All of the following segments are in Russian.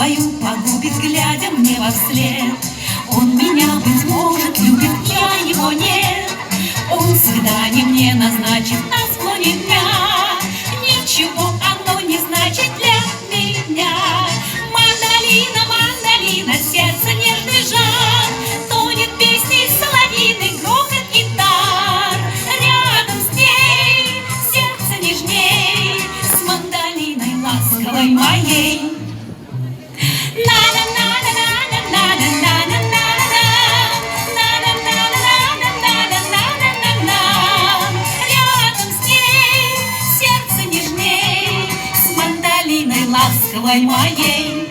свою погубит, глядя мне во вслед. Он меня, быть может, любит, я его нет. Он свидание мне назначит на склоне дня. Ничего оно не значит для меня. Мандолина, мандолина, сердце нежный жар, тонет песней соловьиный грохот гитар. Рядом с ней сердце нежней, с мандолиной ласковой моей. Ласковой моей.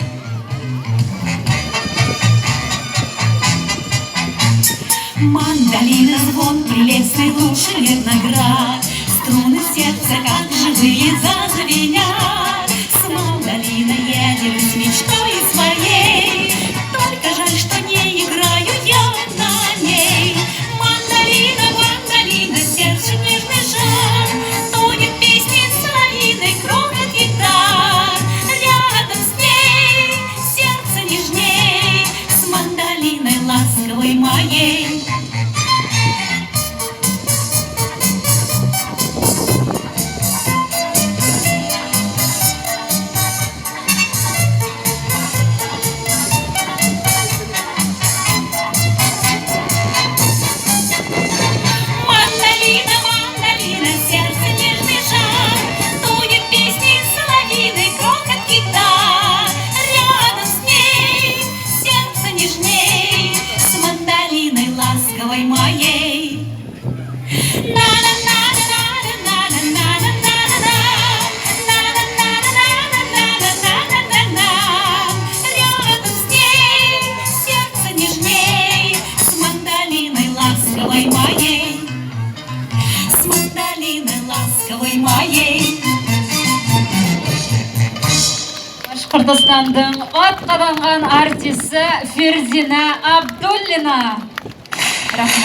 Мандолина звон прелестный лучше виноград, струны сердца как живые зазвенят. С мандолиной я делюсь мечтой своей, только жаль, что не играю я на ней. Мандолина, мандолина, сердце нежный жар, тонет песни соловьиной грохот гитар. Ласковой моей. Мандолина, мандолина, сердце нежный жар, тонет песни соловьиной грохот гитар. Рядом с ней сердце нежней, ласковой моей. Рядом с ней сердце нежней, с мандолиной ласковой моей. С мандолиной ласковой моей. Башкортостандың атқаданған артисі Ферзина Абдуллина. Рахмат.